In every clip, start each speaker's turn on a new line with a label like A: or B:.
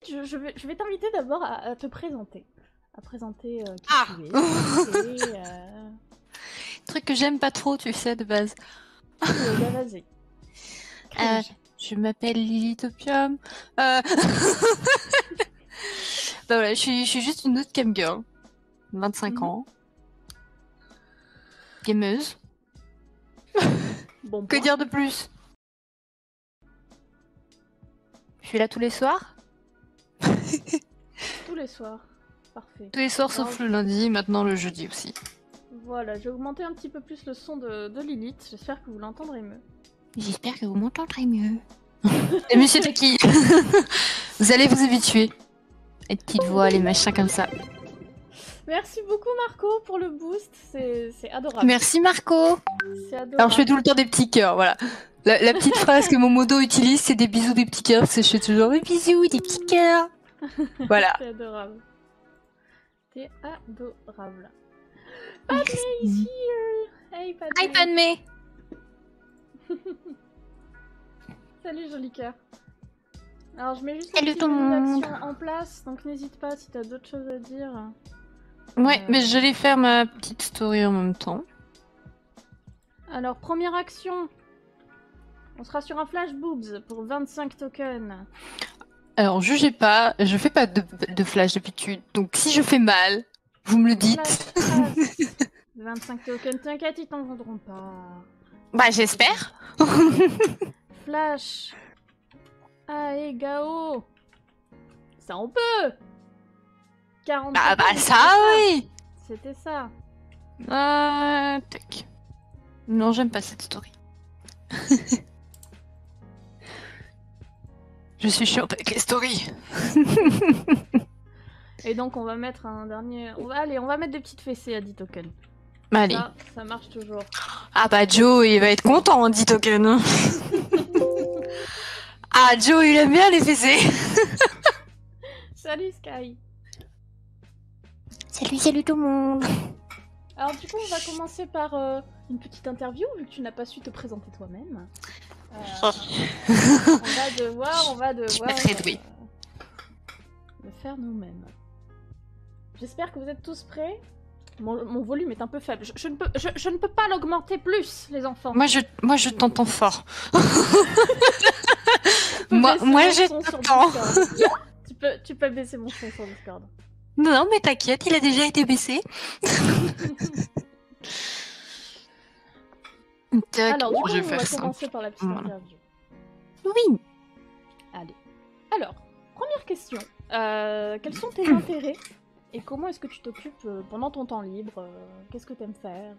A: je vais t'inviter d'abord à te présenter. À présenter qui
B: Ah
A: tu es. Et,
B: Truc que j'aime pas trop, tu sais, de base.
A: bah, vas-y. Cringe.
B: Je m'appelle Lilithopium. Bah voilà, je suis juste une autre cam girl. 25 ans. Gameuse.
A: Bon
B: Que
A: point.
B: dire de plus? Je suis là tous les soirs.
A: Tous les soirs. Parfait.
B: Tous les soirs
A: Alors,
B: sauf le lundi, maintenant le jeudi aussi.
A: Voilà, je vais augmenter un petit peu plus le son de Lilith. J'espère que vous l'entendrez mieux.
B: J'espère que vous m'entendrez mieux. Et monsieur Taki, vous allez vous habituer. Les petites voix, les machins comme ça.
A: Merci beaucoup Marco pour le boost, c'est adorable.
B: Merci Marco.
A: C'est adorable.
B: Alors je fais tout le temps des petits cœurs, voilà. La petite phrase que mon modo utilise, c'est des bisous, des petits cœurs. C'est je fais toujours des bisous, des petits cœurs. Voilà.
A: C'est adorable. T'es adorable. Padmé is here. Hey Padmé.
B: Hi Padmé.
A: Salut joli cœur. Alors je mets juste
B: Salut
A: une petite
B: tout le monde.
A: action en place, donc n'hésite pas si t'as d'autres choses à dire.
B: Ouais, mais j'allais faire ma petite story en même temps.
A: Alors première action. On sera sur un flash boobs pour 25 tokens.
B: Alors jugez pas, je fais pas de flash d'habitude, donc si je fais mal, vous me le dites.
A: Flash pass. 25 tokens, t'inquiète, ils t'en vendront pas.
B: Bah j'espère.
A: Flash. Ae Gao. Ça on peut. 40
B: Bah
A: tokens,
B: ça oui.
A: c'était ça.
B: Tac. Non, j'aime pas cette story. Je suis chiante avec les stories.
A: Et donc on va mettre un dernier... on va mettre des petites fessées à 10 tokens.
B: Allez.
A: Ça marche toujours.
B: Ah bah Joe, il va être content en 10 tokens. Ah Joe, il aime bien les fessées.
A: Salut Sky.
B: Salut tout le monde.
A: Alors du coup on va commencer par une petite interview vu que tu n'as pas su te présenter toi-même. On va devoir
B: suis pas très douée.
A: le faire nous-mêmes. J'espère que vous êtes tous prêts. Mon volume est un peu faible. Je ne peux pas l'augmenter plus, les enfants.
B: Moi je t'entends fort.
A: Moi
B: je t'entends.
A: Tu peux baisser mon son sur Discord.
B: Non, mais t'inquiète, il a déjà été baissé.
A: Alors, du coup,
B: je vais
A: on
B: faire
A: va
B: ça.
A: commencer par la petite interview.
B: Oui.
A: Allez. Alors, première question. Quels sont tes intérêts et comment est-ce que tu t'occupes pendant ton temps libre Qu'est-ce que t'aimes faire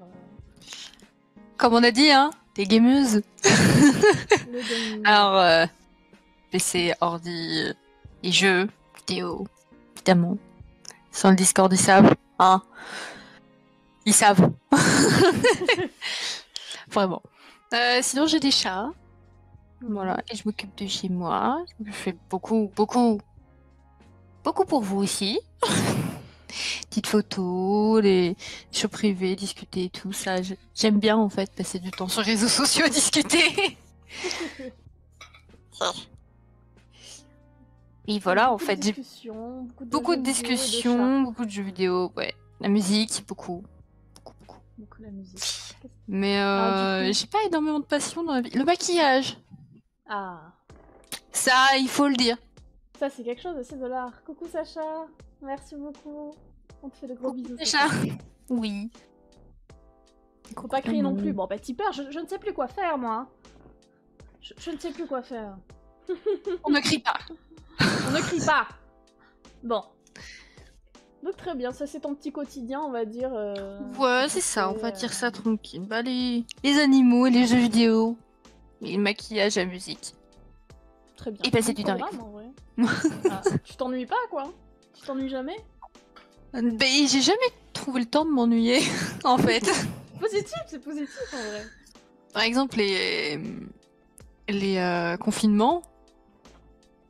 B: Comme on a dit, hein, t'es gameuse.
A: Le gaming.
B: Alors, PC, ordi, et jeux, vidéo, évidemment. Sans le Discord, ils savent. Hein, ils savent. Vraiment. Sinon, j'ai des chats. Voilà. Et je m'occupe de chez moi. Je fais beaucoup pour vous aussi. Petites photos, les shows privés, discuter et tout ça. J'aime bien, en fait, passer du temps sur les réseaux sociaux à discuter. Et voilà, en fait, j'ai beaucoup de discussions, beaucoup de jeux vidéo, ouais. La musique, beaucoup.
A: Beaucoup la musique.
B: Mais j'ai pas énormément de passion dans la vie. Le maquillage.
A: Ah.
B: Ça, il faut le dire.
A: Ça, c'est quelque chose aussi de l'art. Coucou Sacha. Merci beaucoup. On te fait de gros bisous.
B: Sacha. Oui.
A: Faut pas crier non plus. Bon, bah Tipper, je ne sais plus quoi faire, moi. Je ne sais plus quoi faire.
B: On ne crie pas.
A: On ne crie pas. Bon. Donc très bien, ça c'est ton petit quotidien, on va dire.
B: Ouais, c'est ça, on va dire ça tranquille. Bah, les animaux et les jeux vidéo. Et le maquillage, la musique.
A: Très bien.
B: Et passer du temps avec
A: vous. Tu t'ennuies pas, quoi? Tu t'ennuies jamais?
B: Bah, j'ai jamais trouvé le temps de m'ennuyer, en fait.
A: C'est positif en vrai.
B: Par exemple, les confinements,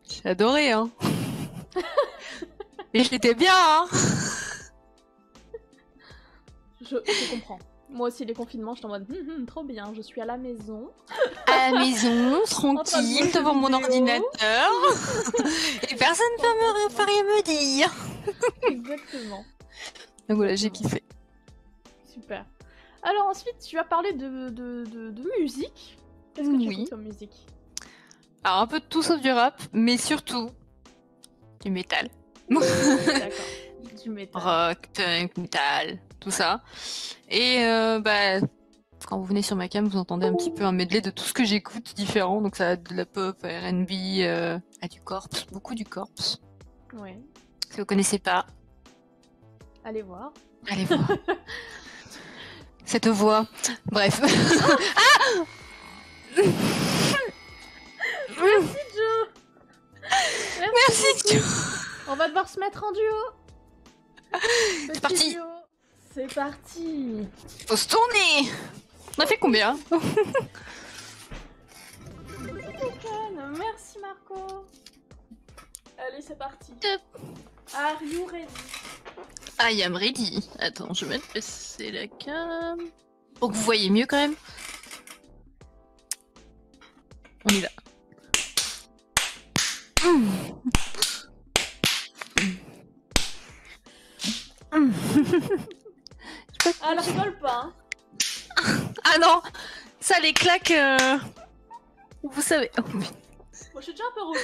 B: j'ai adoré, hein. Et j'étais bien, hein.
A: Je comprends. Moi aussi, les confinements, je suis en mode trop bien, je suis à la maison.
B: À la maison, tranquille, devant mon
A: vidéo.
B: ordinateur. Et personne ne peut rien me dire.
A: Exactement.
B: Donc voilà, j'ai kiffé.
A: Super. Alors ensuite, tu as parlé de musique. Qu'est-ce que tu
B: Oui.
A: écoutes comme musique?
B: Alors un peu de tout sauf du rap, mais surtout du métal.
A: D'accord. Du métal.
B: Rock, punk, métal, tout ça. Et quand vous venez sur ma cam, vous entendez un petit peu un medley de tout ce que j'écoute différent. Donc ça a de la pop, R&B, du corpse, beaucoup du corpse.
A: Ouais.
B: Si vous connaissez pas,
A: Allez voir.
B: allez voir. Cette voix. Bref.
A: Merci Joe.
B: Merci Joe.
A: On va devoir se mettre en duo.
B: C'est parti.
A: Duo. C'est parti.
B: Faut se tourner. On a fait combien?
A: Merci Marco. Allez, c'est parti.
B: Top.
A: Are you ready?
B: I am ready. Attends, je vais mettre baisser la cam. Pour que vous voyez mieux quand même. On y va.
A: Ah, ne rigole pas. Hein.
B: Ah non, ça les claques. Vous savez. Oh, mais...
A: Moi, je suis déjà un peu rouge.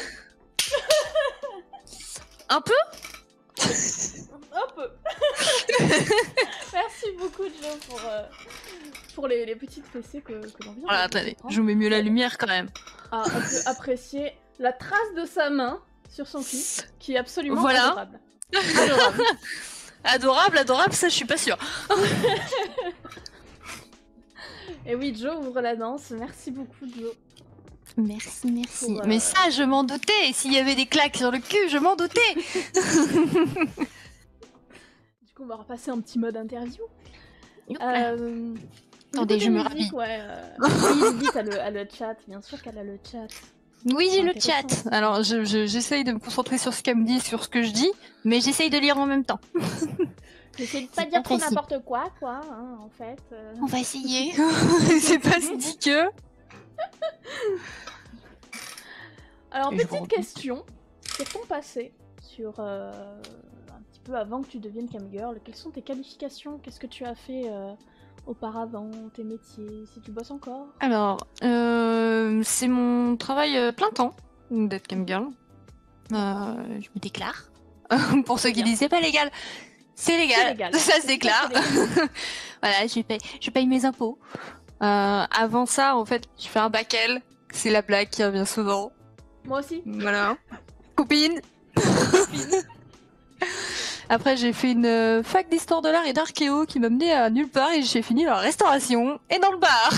B: Un peu?
A: Un peu. Merci beaucoup Joe pour les petites fessées que l'on vient.
B: Voilà, attendez, je vous mets mieux la lumière quand même.
A: Ah, on peut apprécier la trace de sa main sur son clip, qui est absolument
B: voilà.
A: adorable. Adorable.
B: Adorable, adorable, ça je suis pas sûre.
A: Et oui, Joe ouvre la danse. Merci beaucoup Joe.
B: Merci, merci.
A: Pour,
B: Mais ça, je m'en doutais. S'il y avait des claques sur le cul, je m'en doutais.
A: Du coup, on va repasser un petit mode interview.
B: Attendez, je me rhabille.
A: Ouais, oui, Lily a le chat. Bien sûr qu'elle a le chat.
B: Oui, j'ai le chat. Alors, j'essaye de me concentrer sur ce qu'elle me dit, sur ce que je dis, mais j'essaye de lire en même temps.
A: J'essaie de pas dire trop n'importe quoi, hein, en fait.
B: On va essayer. C'est pas si dit que...
A: Alors, petite question. Sur ton passé, sur un petit peu avant que tu deviennes camgirl, quelles sont tes qualifications? Qu'est-ce que tu as fait auparavant, tes métiers, si tu bosses encore?
B: Alors, c'est mon travail plein temps d'être camgirl. Je me déclare. Pour ceux qui disent c'est pas légal. C'est légal. Ça se déclare. Voilà, je paye mes impôts. Avant ça, en fait, je fais un bac L. C'est la blague qui revient souvent.
A: Moi aussi.
B: Voilà. Copine. Après, j'ai fait une fac d'histoire de l'art et d'archéo qui m'a mené à nulle part et j'ai fini dans la restauration et dans le bar.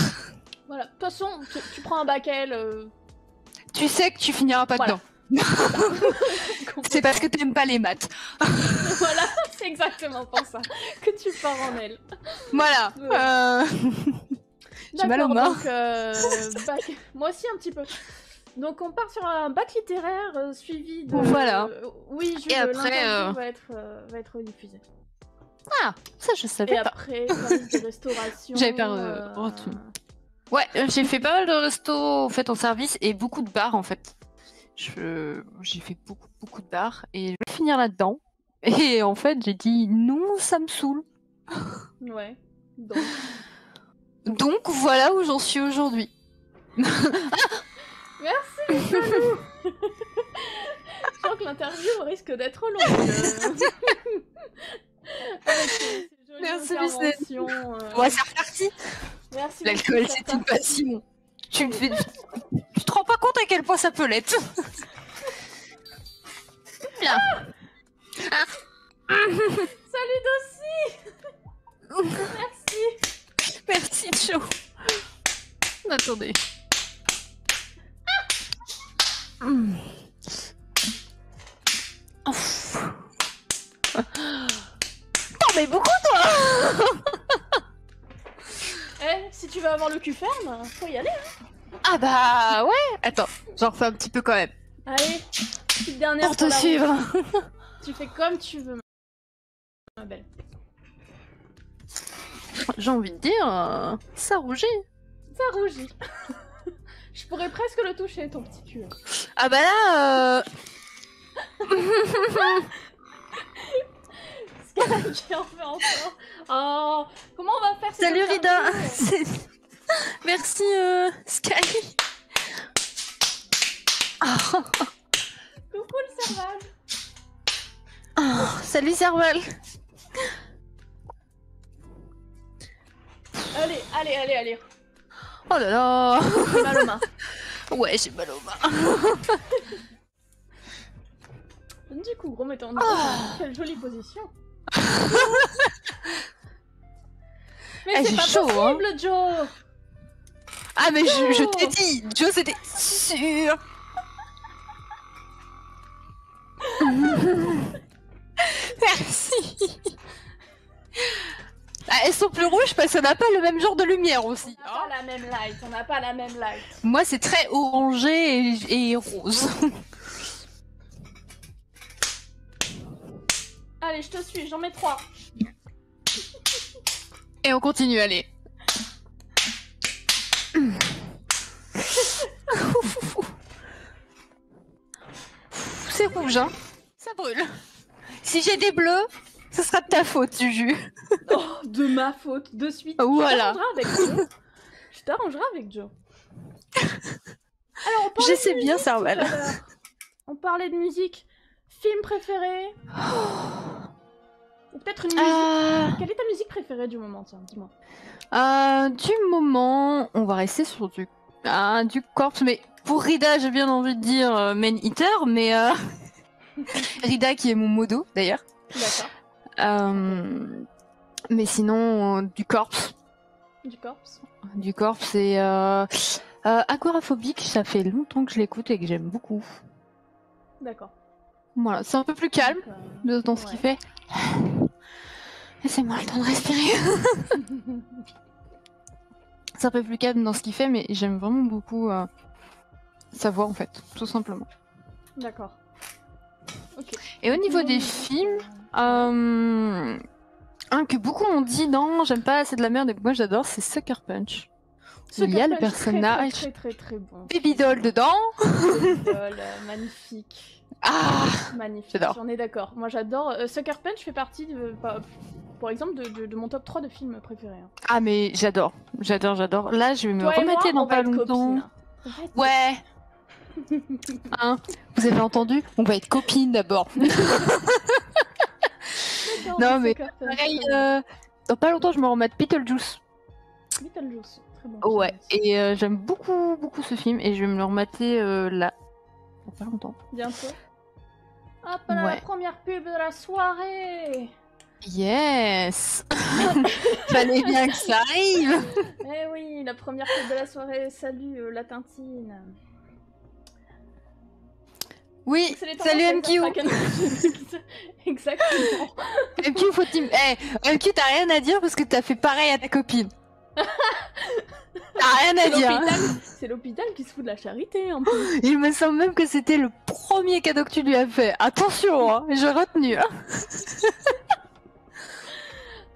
A: Voilà. De toute façon, tu prends un bac L.
B: Tu sais que tu finiras pas
A: voilà.
B: dedans. C'est parce que t'aimes pas les maths.
A: Voilà, c'est exactement pour ça que tu pars en L.
B: Voilà. J'ai mal aux mains.
A: Donc, bac... Moi aussi un petit peu. Donc on part sur un bac littéraire suivi de...
B: Voilà.
A: Oui,
B: et après,
A: va être diffusé.
B: Ah, ça je savais
A: et
B: pas.
A: après, service de restauration...
B: J'avais pas... Ouais, j'ai fait pas mal de restos en fait en service et beaucoup de bars en fait. J'ai fait beaucoup de bars et je vais finir là-dedans. Et en fait, j'ai dit non, ça me saoule.
A: Ouais.
B: Donc voilà où j'en suis aujourd'hui.
A: Merci Michelou. Je sens que l'interview risque d'être longue. Avec ces jolies
B: Merci
A: interventions,
B: Ouais, c'est reparti.
A: Merci.
B: L'alcool, c'est une passion. Tu te rends pas compte à quel point ça peut l'être. Là. Ah.
A: Salut Dossi. Merci.
B: Merci Joe. Attendez. T'en mets beaucoup toi.
A: Si tu veux avoir le cul ferme, faut y aller. Hein.
B: Ah bah ouais. Attends, j'en refais un petit peu quand même.
A: Allez, petite dernière
B: pour te suivre.
A: Tu fais comme tu veux, ma belle.
B: j'ai envie de dire, ça rougit.
A: Ça rougit. Je pourrais presque le toucher, ton petit cul.
B: Ah bah là,
A: Sky qui en fait encore. Oh, comment on va faire ça?
B: Salut Rida. Merci Sky. Oh.
A: Coucou le Serval.
B: Oh, salut Serval.
A: Allez.
B: Oh là là.
A: J'ai mal aux mains.
B: Ouais, j'ai mal aux mains.
A: Du coup, remettons quelle jolie position. Mais c'est pas
B: chaud,
A: possible,
B: hein.
A: Joe.
B: Ah mais je t'ai dit, Joe c'était sûr. Merci. Ah, elles sont plus rouges parce qu'on n'a pas le même genre de lumière aussi.
A: On n'a pas la même light.
B: Moi c'est très orangé et rose.
A: Allez, je te suis, j'en mets 3.
B: Et on continue, allez. C'est rouge, hein. Ça brûle. Si j'ai des bleus, ce sera de ta faute, Juju.
A: Oh, de ma faute, de suite.
B: Voilà.
A: Tu t'arrangeras avec Joe. Alors,
B: je sais bien, Serval.
A: On parlait de musique. Film préféré Ou peut-être une musique. Quelle est ta musique préférée du moment, tiens, dis-moi.
B: Du moment, on va rester sur du corpse, mais pour Rida, j'ai bien envie de dire Man Eater, mais Rida qui est mon modo d'ailleurs.
A: D'accord.
B: Mais sinon, du corpse. Du corpse et Agoraphobique, ça fait longtemps que je l'écoute et que j'aime beaucoup.
A: D'accord.
B: Voilà, c'est un peu plus calme dans ce qu'il fait. Laissez-moi le temps de respirer. C'est un peu plus calme dans ce qu'il fait, mais j'aime vraiment beaucoup sa voix en fait, tout simplement.
A: D'accord. Ok.
B: Et au niveau des films, un que beaucoup m'ont dit non, j'aime pas, c'est de la merde, et que moi j'adore, c'est Sucker Punch. Il y a le personnage
A: très bon.
B: Baby Doll dedans.
A: Baby Doll, magnifique.
B: Ah,
A: magnifique,
B: j'adore.
A: On est d'accord. Moi j'adore. Sucker Punch fait partie, par exemple, de mon top 3 de films préférés. Hein.
B: Ah mais j'adore. Là je vais me remettre dans pas longtemps. Ouais. Hein, vous avez entendu? On va être copines d'abord. Non mais pareil, dans pas longtemps je me remets Beetlejuice.
A: Beetlejuice, très bon.
B: Ouais, et j'aime beaucoup ce film et je vais me le remater là. Pour pas longtemps.
A: Bientôt. Hop là, la première pub de la soirée.
B: Yes. Fallait bien que ça arrive.
A: Eh oui, la première pub de la soirée. Salut la Tintine.
B: Oui, salut MQ.
A: Exactement.
B: MQ, faut MQ, t'as rien à dire parce que t'as fait pareil à ta copine. T'as rien à dire.
A: C'est l'hôpital qui se fout de la charité en plus.
B: Il me semble même que c'était le premier cadeau que tu lui as fait. Attention, hein, j'ai retenu. Hein.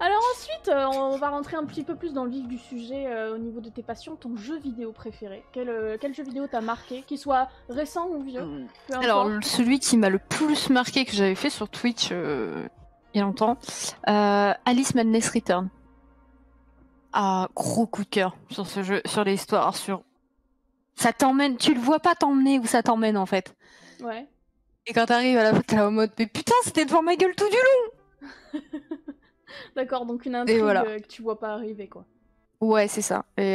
A: Alors ensuite, on va rentrer un petit peu plus dans le vif du sujet au niveau de tes passions, ton jeu vidéo préféré. Quel jeu vidéo t'a marqué, qu'il soit récent ou vieux?
B: Alors, celui qui m'a le plus marqué que j'avais fait sur Twitch il y a longtemps, Alice Madness Return. Ah, gros coup de cœur sur ce jeu, sur l'histoire, sur... Ça t'emmène, tu le vois pas t'emmener où ça t'emmène en fait.
A: Ouais.
B: Et quand t'arrives à la fin, t'es là en mode, mais putain, c'était devant ma gueule tout du long.
A: D'accord, donc une intrigue que tu vois pas arriver, quoi.
B: Ouais, c'est ça. Et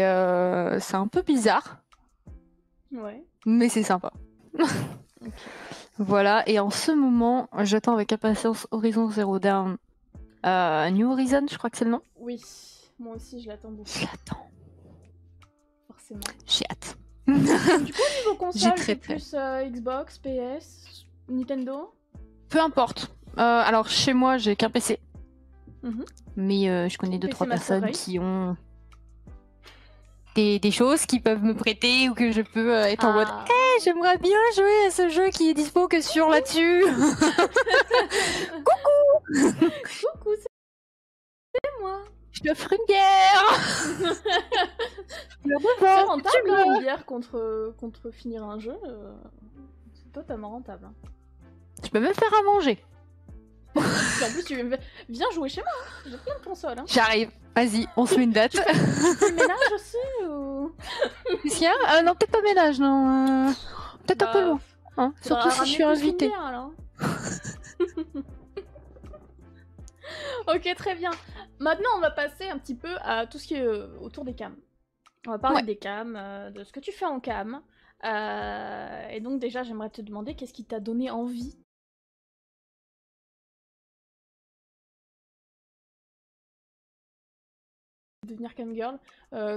B: c'est un peu bizarre.
A: Ouais.
B: Mais c'est sympa. Okay. Voilà, et en ce moment, j'attends avec impatience Horizon Zero Dawn. New Horizon, je crois que c'est le nom.
A: Oui, moi aussi je l'attends beaucoup.
B: Je l'attends.
A: Forcément.
B: J'ai hâte.
A: Du coup, niveau console, c'est plus Xbox, PS, Nintendo?
B: Peu importe. Alors, chez moi, j'ai qu'un PC. Mais je connais 2-3 personnes qui ont des choses qui peuvent me prêter ou que je peux être en mode hey, j'aimerais bien jouer à ce jeu qui est dispo que sur là-dessus. Coucou.
A: Coucou, c'est moi.
B: Je t'offre une bière.
A: bière contre finir un jeu, c'est totalement rentable. Hein.
B: Tu peux même faire à manger.
A: En plus, viens jouer chez moi, hein. J'ai plein de consoles. Hein.
B: J'arrive, vas-y, on se met une date.
A: Tu fais ménage aussi ou...
B: Qu'est-ce qu'il y a non, peut-être pas ménage, non. Peut-être un peu loin. Hein. Surtout si je suis invitée.
A: Ok, très bien. Maintenant, on va passer un petit peu à tout ce qui est autour des cams. On va parler des cams, de ce que tu fais en cam. Et donc déjà, j'aimerais te demander qu'est-ce qui t'a donné envie de devenir camgirl.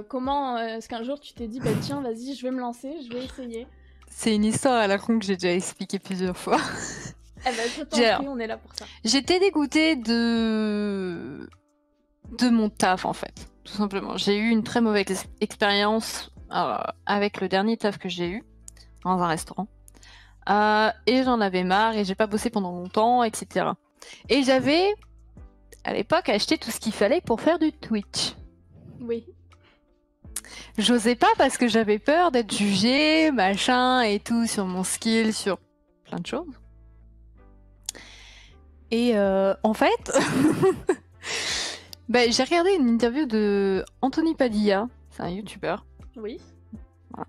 A: Comment est-ce qu'un jour tu t'es dit, bah tiens, vas-y, je vais me lancer, je vais essayer. C'est
B: une histoire à la con que j'ai déjà expliquée plusieurs fois.
A: Eh ben, je t'en prie, on est là pour ça.
B: J'étais dégoûtée de mon taf, en fait, tout simplement. J'ai eu une très mauvaise expérience avec le dernier taf que j'ai eu, dans un restaurant. Et j'en avais marre, et j'ai pas bossé pendant longtemps, etc. Et j'avais, à l'époque, acheté tout ce qu'il fallait pour faire du Twitch.
A: Oui.
B: J'osais pas parce que j'avais peur d'être jugée, machin, et tout, sur mon skill, sur plein de choses. Et en fait, j'ai regardé une interview de Anthony Padilla, c'est un youtubeur.
A: Oui.
B: Voilà,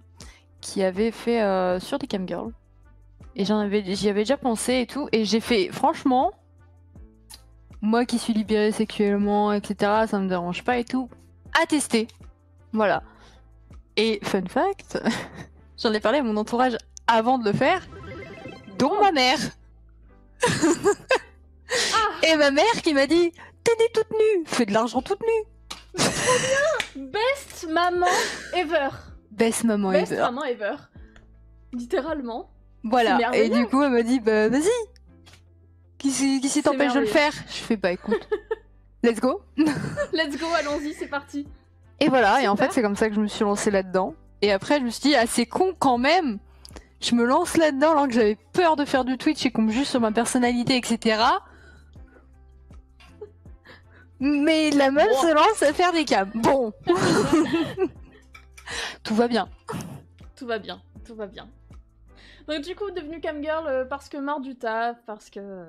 B: qui avait fait sur des camgirls. Et j'y avais déjà pensé et tout. Et j'ai fait, franchement, moi qui suis libérée sexuellement, etc., ça me dérange pas et tout, à tester. Voilà. Et fun fact, j'en ai parlé à mon entourage avant de le faire, dont ma mère. Et ma mère qui m'a dit, t'es née toute nue, fais de l'argent toute nue.
A: Trop bien. Best maman ever.
B: Best maman
A: ever. Littéralement.
B: Voilà, et du coup elle m'a dit, bah vas-y. Qui s'y t'empêche de le faire? Je fais, bah écoute, let's go.
A: Let's go, allons-y, c'est parti.
B: Et voilà, et en fait c'est comme ça que je me suis lancée là-dedans. Et après je me suis dit, ah c'est con quand même. Je me lance là-dedans alors que j'avais peur de faire du Twitch et qu'on me juge sur ma personnalité, etc. Mais la meuf se lance à faire des cams. Bon. Tout va bien.
A: Tout va bien, tout va bien. Donc du coup, devenue camgirl parce que marre du taf, parce que...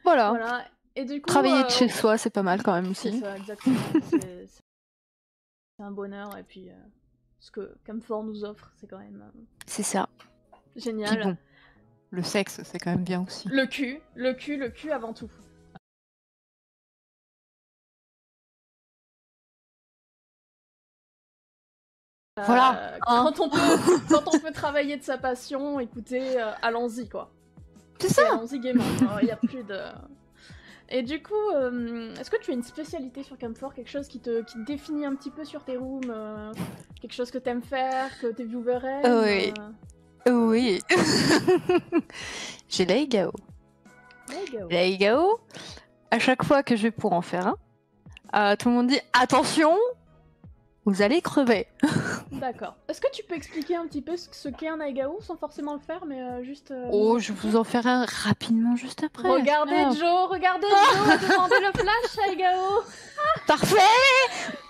B: Voilà.
A: Et du coup,
B: travailler de chez soi, c'est pas mal quand même aussi.
A: C'est ça, exactement. C'est un bonheur, et puis ce que Camfort nous offre, c'est quand même...
B: C'est ça.
A: Génial.
B: Puis bon, le sexe, c'est quand même bien aussi.
A: Le cul avant tout.
B: Voilà.
A: Quand on peut travailler de sa passion, écoutez, allons-y quoi.
B: C'est ça.
A: Allons-y gaiement. Il y a plus de. Et du coup, est-ce que tu as une spécialité sur Camfort, quelque chose qui te définit un petit peu sur tes rooms, quelque chose que t'aimes faire, que tes viewers aiment?
B: Oui. J'ai l'Aigao. L'Aigao. À chaque fois que je vais pour en faire un, tout le monde dit attention. Vous allez crever.
A: D'accord. Est-ce que tu peux expliquer un petit peu ce qu'est un Aigao sans forcément le faire, mais juste...
B: je vais vous en faire un rapidement juste après.
A: Regardez Joe, demandez le flash Aigao.
B: Parfait.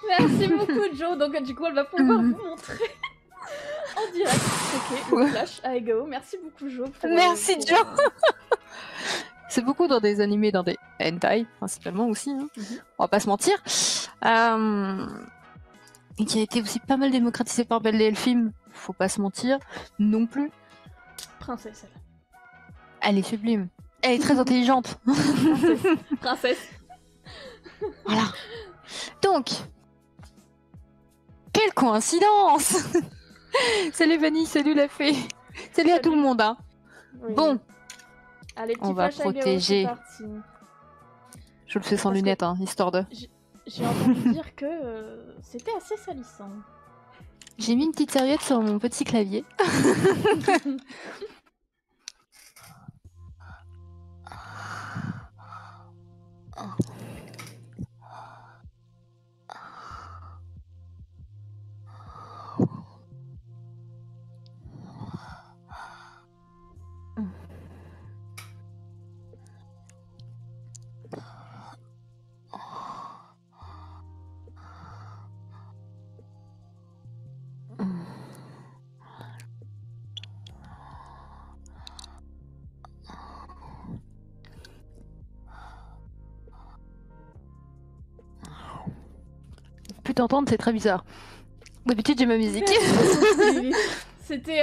A: Merci beaucoup Joe. Donc du coup elle va pouvoir vous montrer en direct ce qu'est le flash Aigao. Merci beaucoup Joe.
B: Merci Joe. C'est beaucoup dans des animés, dans des hentai principalement aussi. Hein. On va pas se mentir. Et qui a été aussi pas mal démocratisé par Belle et Elphime, faut pas se mentir, non plus.
A: Princesse, elle.
B: Elle est sublime. Elle est très intelligente.
A: Princesse.
B: Voilà. Donc, quelle coïncidence. Salut Vanny, salut la fée. Salut à tout le monde. Hein.
A: Oui.
B: Bon.
A: Allez,
B: on va protéger. Je le fais sans lunettes, histoire de...
A: J'ai entendu dire que c'était assez salissant.
B: J'ai mis une petite serviette sur mon petit clavier. pu t'entendre, c'est très bizarre. D'habitude, j'ai ma musique.
A: C'était...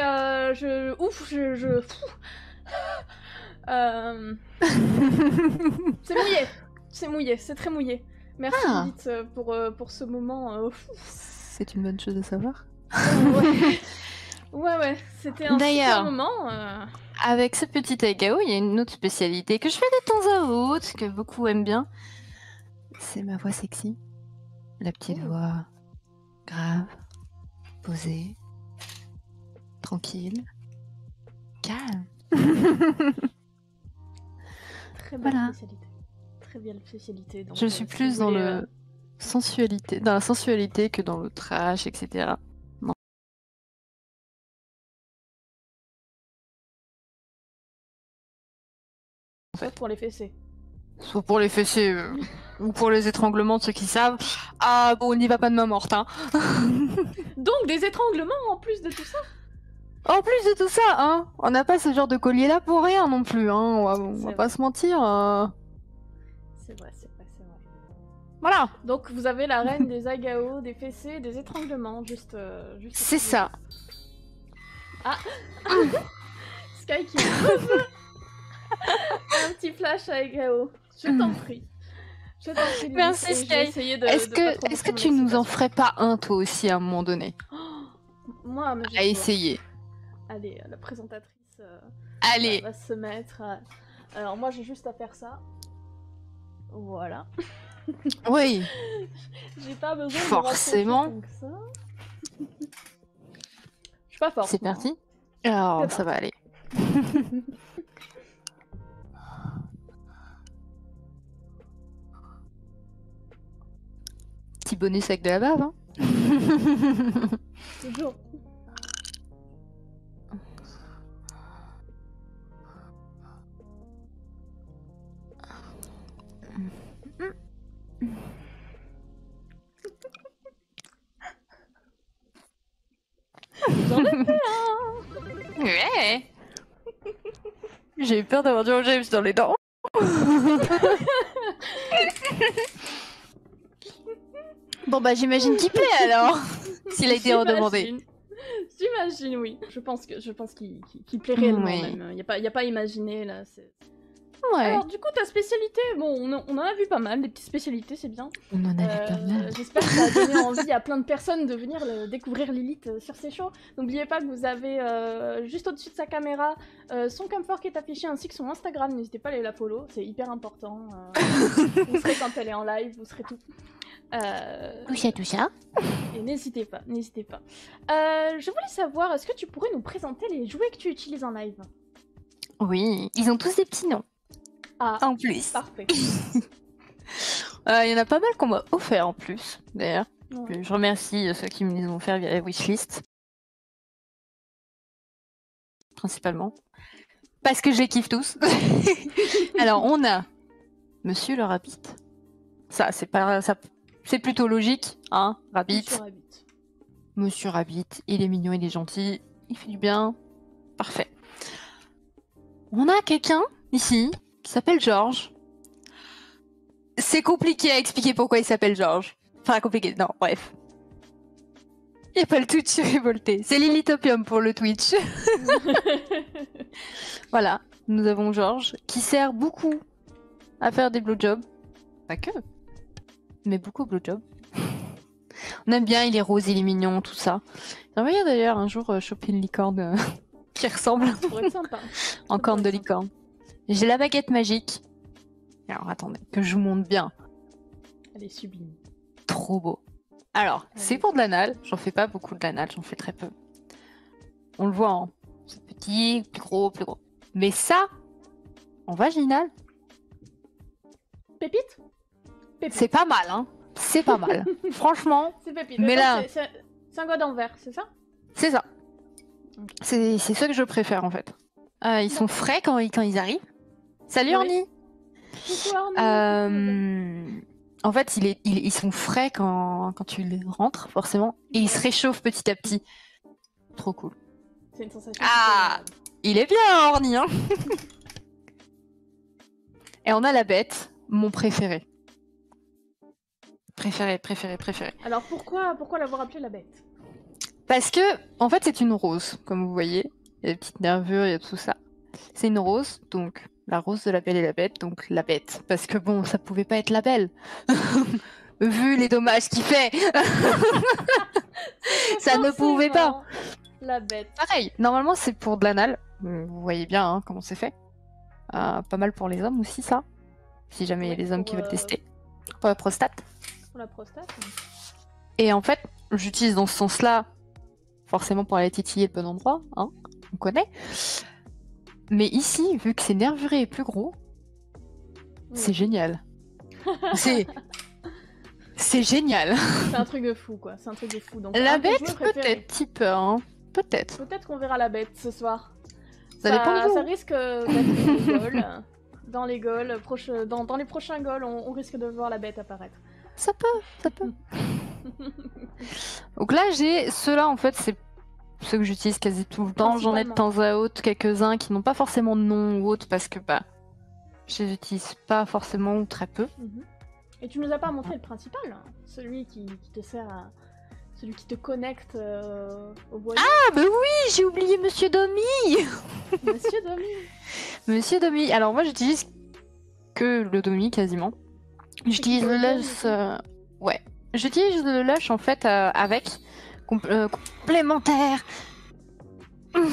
A: C'est mouillé. C'est mouillé, c'est très mouillé. Merci Lilith pour ce moment.
B: C'est une bonne chose à savoir.
A: Ouais, c'était un super moment.
B: Avec ce petit Aigao, il y a une autre spécialité que je fais de temps à autre, que beaucoup aiment bien. C'est ma voix sexy. La petite voix grave, posée, tranquille, calme.
A: Très belle spécialité. Très belle spécialité. Donc,
B: je suis plus dans la sensualité que dans le trash, etc. Non.
A: Sauf pour les fessées.
B: Soit pour les fessées ou pour les étranglements, ceux qui savent. Ah bon, on n'y va pas de main morte, hein.
A: Donc des étranglements en plus de tout ça.
B: En plus de tout ça, hein. On n'a pas ce genre de collier là pour rien non plus, hein. On va pas se mentir.
A: C'est vrai.
B: Voilà.
A: Donc vous avez la reine des agao, des fessées, des étranglements, juste
B: c'est ça.
A: Ah. Sky qui un petit flash à agao. Je t'en prie.
B: Merci Sky. Est-ce que tu nous en ferais pas un toi aussi à un moment donné?
A: Moi,
B: à essayer.
A: Allez, la présentatrice
B: Allez.
A: va se mettre. Alors moi j'ai juste à faire ça. Voilà.
B: Oui.
A: J'ai pas besoin
B: forcément.
A: De ça. Je suis pas forte.
B: C'est parti. Alors ça va aller. Petit bonus avec de la bave, hein.
A: Toujours. J'en ai fait un.
B: Ouais. J'ai eu peur d'avoir du James dans les dents. Bon bah j'imagine qu'il plaît alors. S'il a été redemandé.
A: J'imagine, oui. Je pense qu'il plaît réellement même. Y a pas à imaginer là.
B: Ouais.
A: Alors du coup ta spécialité, bon on en a vu pas mal, des petites spécialités c'est bien.
B: On en a vu pas mal.
A: J'espère que ça a donné envie à plein de personnes de venir découvrir Lilith sur ces shows. N'oubliez pas que vous avez juste au-dessus de sa caméra son comfort qui est affiché ainsi que son Instagram, n'hésitez pas à aller la follow, c'est hyper important. Vous serez quand elle est en live, vous serez tout.
B: Tout ça.
A: Et n'hésitez pas. Je voulais savoir, est-ce que tu pourrais nous présenter les jouets que tu utilises en live?
B: Oui, ils ont tous des petits noms.
A: Ah,
B: en plus.
A: Parfait.
B: Il y en a pas mal qu'on m'a offert en plus, d'ailleurs. Ouais. Je remercie ceux qui me les ont offert via la wishlist. Principalement. Parce que je les kiffe tous. Alors, on a Monsieur le Rabbit. Ça, c'est plutôt logique, hein, Rabbit. Monsieur Rabbit, il est mignon, il est gentil, il fait du bien. Parfait. On a quelqu'un, ici, qui s'appelle Georges. C'est compliqué à expliquer pourquoi il s'appelle Georges. Enfin, compliqué, non, bref. Il n'y a pas le Twitch révolté. C'est Lilithopium pour le Twitch. Voilà, nous avons Georges, qui sert beaucoup à faire des blowjobs. Pas que, mais beaucoup de blowjobs. On aime bien, il est rose, il est mignon, tout ça. J'aimerais d'ailleurs un jour choper une licorne qui ressemble en corne de licorne. J'ai la baguette magique. Alors attendez, que je vous montre bien.
A: Elle est sublime.
B: Trop beau. Alors, c'est pour de l'anal. J'en fais pas beaucoup de l'anal, j'en fais très peu. On le voit en petit, plus gros, plus gros. Mais ça, en vaginal,
A: pépite.
B: C'est pas mal, hein. C'est pas mal. Franchement.
A: C'est pépite.
B: Mais là,
A: c'est un god en verre, c'est ça?
B: C'est ça. Okay. C'est ce que je préfère en fait. Ils sont frais quand ils arrivent. Salut Orny.
A: Coucou Orny.
B: En fait, ils sont frais quand tu les rentres, forcément. Et ils se réchauffent petit à petit. Trop cool.
A: C'est une sensation.
B: Ah, il est bien Orny, hein. Et on a la bête, mon préféré. Préféré.
A: Alors pourquoi l'avoir appelée la bête?
B: Parce que, en fait, c'est une rose, comme vous voyez. Il y a des petites nervures, il y a tout ça. C'est une rose, donc la rose de la Belle et la Bête, donc la bête. Parce que bon, ça pouvait pas être la Belle. Vu les dommages qu'il fait. Ça ne pouvait pas.
A: La bête.
B: Pareil, normalement c'est pour de l'anal. Vous voyez bien hein, comment c'est fait. Pas mal pour les hommes aussi ça. Si jamais il y a des hommes qui veulent tester. Pour la prostate.
A: Pour la prostate.
B: Et en fait, j'utilise dans ce sens-là, forcément pour aller titiller le bon endroit, hein, on connaît. Mais ici, vu que c'est nervuré et plus gros, c'est génial. C'est génial.
A: C'est un truc de fou, quoi. C'est un truc de fou. Donc,
B: la bête, peut-être, petit peu, hein. Peut-être.
A: Peut-être qu'on verra la bête ce soir.
B: Ça dépend de vous.
A: Ça risque d'être des goals. Dans les goals, dans les prochains goals, on risque de voir la bête apparaître.
B: Ça peut. Donc là, j'ai ceux-là, en fait, c'est ceux que j'utilise quasi tout le temps. J'en ai de temps à autre quelques-uns qui n'ont pas forcément de nom ou autre parce que bah, je les utilise pas forcément ou très peu.
A: Et tu nous as pas montré le principal, hein, celui qui te sert à... Celui qui te connecte au voyant.
B: Ah bah oui, j'ai oublié Monsieur Domi.
A: Monsieur Domi.
B: Monsieur Domi. Alors moi j'utilise que le Domi quasiment. J'utilise le lush... Ouais. J'utilise le lush en fait avec complémentaire.
A: Merci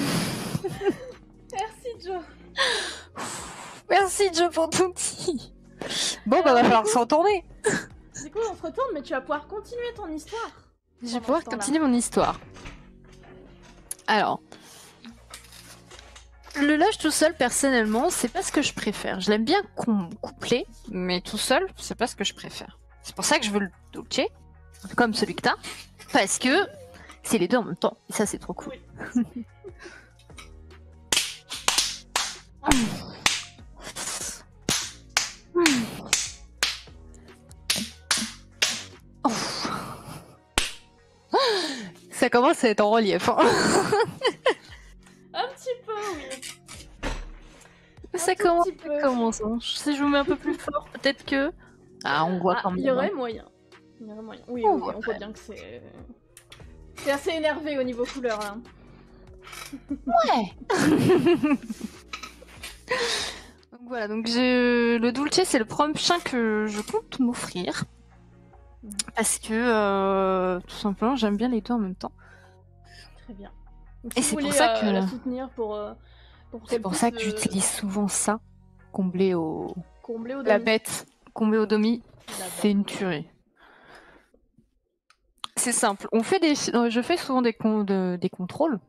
A: Joe.
B: Merci Joe pour ton petit. Bon bah va falloir se retourner.
A: Du coup on se retourne mais tu vas pouvoir continuer ton histoire.
B: Je vais pouvoir continuer mon histoire. Alors, le lush tout seul, personnellement, c'est pas ce que je préfère. Je l'aime bien couplé, mais tout seul, c'est pas ce que je préfère. C'est pour ça que je veux le dolce, comme celui que t'as, parce que c'est les deux en même temps. Et ça, c'est trop cool. Oui. Ça commence à être en relief. Hein.
A: Un petit peu, oui.
B: Ça commence. Hein. Si je vous mets un peu plus fort, peut-être que... Ah, on voit quand même.
A: Il y aurait moyen. Oui, on voit bien que c'est... C'est assez énervé au niveau couleur, là.
B: Ouais. Donc voilà, donc le Dulce, c'est le prochain que je compte m'offrir. Parce que, tout simplement, j'aime bien les deux en même temps.
A: Très bien.
B: Et c'est pour ça que...
A: la soutenir pour
B: c'est pour ça que j'utilise souvent ça, comblé au...
A: Comblé au Domi.
B: La bête, comblé au Domi, c'est une tuerie. C'est simple. Je fais souvent des contrôles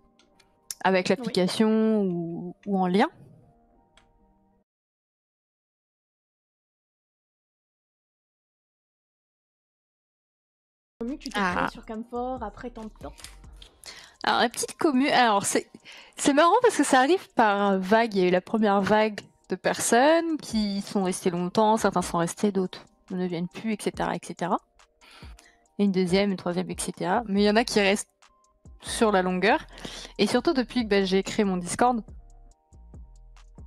B: avec l'application ou en lien.
A: Tu t'es créé sur Camphor après tant de temps.
B: Alors la petite commu, alors c'est marrant parce que ça arrive par vague. Il y a eu la première vague de personnes qui sont restées longtemps, certains sont restés, d'autres ne viennent plus, etc., etc. Et une deuxième, une troisième, etc. Mais il y en a qui restent sur la longueur. Et surtout depuis que j'ai créé mon Discord,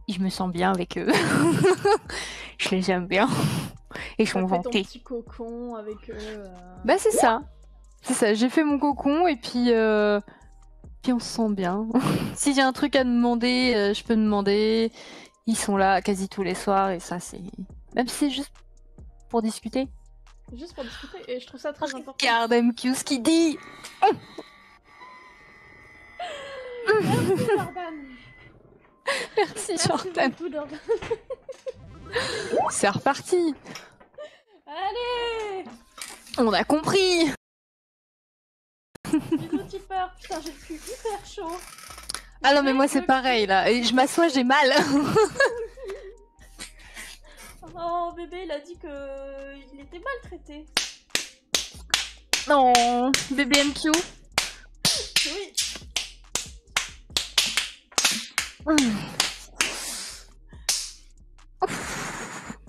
B: je me sens bien avec eux. Je les aime bien. Et je suis vantée.
A: Ton petit cocon avec eux.
B: Bah c'est ça. C'est ça, j'ai fait mon cocon et puis on se sent bien. Si j'ai un truc à demander, je peux demander. Ils sont là quasi tous les soirs et ça c'est... Même si c'est juste pour discuter.
A: Juste pour discuter et je trouve ça très important.
B: Regarde MQ ce qu'il dit.
A: Merci Jordan.
B: Merci Jordan. C'est reparti.
A: Allez.
B: On a compris.
A: Bisous tipeur. Putain j'ai le cul hyper chaud.
B: Ah non mais moi c'est pareil là. Et je m'assois, j'ai mal.
A: Oh bébé il a dit que il était maltraité.
B: Non, bébé MQ.
A: Oui.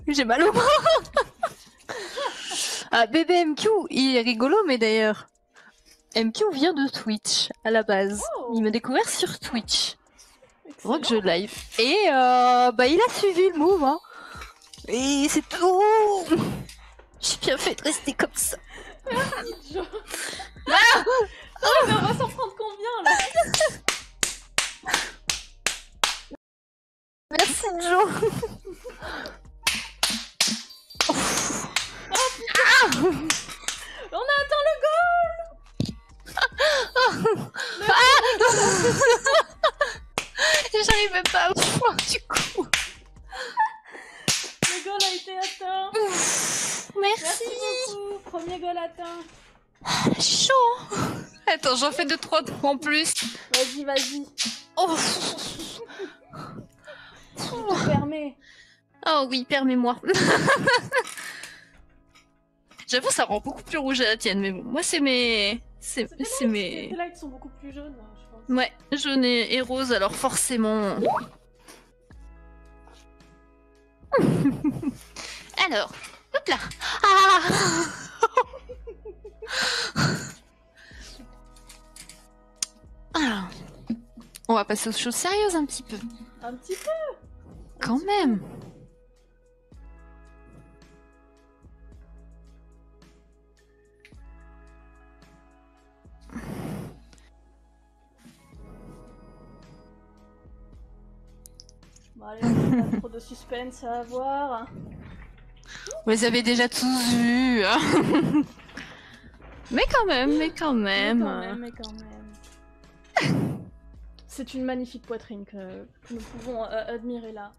B: J'ai mal au bras. Ah, bébé MQ, il est rigolo, mais d'ailleurs, MQ vient de Twitch à la base. Il m'a découvert sur Twitch. Excellent. Donc je live. Et il a suivi le move. Hein. Et c'est tout. J'ai bien fait de rester comme ça.
A: Merci, Jo. Oh, mais on va s'en prendre combien, là?
B: Merci, Jo.
A: On a atteint le goal.
B: J'arrivais pas à voir du coup.
A: Le goal a été atteint.
B: Merci
A: beaucoup. Premier goal atteint.
B: Chaud. Attends, j'en fais 2-3 en plus.
A: Vas-y, vas-y.
B: Oh.
A: Je te permets.
B: Oh oui, permets-moi. J'avoue, ça rend beaucoup plus rouge à la tienne, mais bon, moi c'est mes... C'est mes...
A: Les lights sont beaucoup plus jaunes, je pense.
B: Ouais, jaune et rose, alors forcément... Alors, hop là. Ah. Alors, on va passer aux choses sérieuses un petit peu.
A: Un petit peu.
B: Quand même.
A: Bon allez, pas trop de suspense à avoir.
B: Vous les avez déjà tous vus. Mais quand même, mais quand même.
A: C'est une magnifique poitrine que nous pouvons admirer là.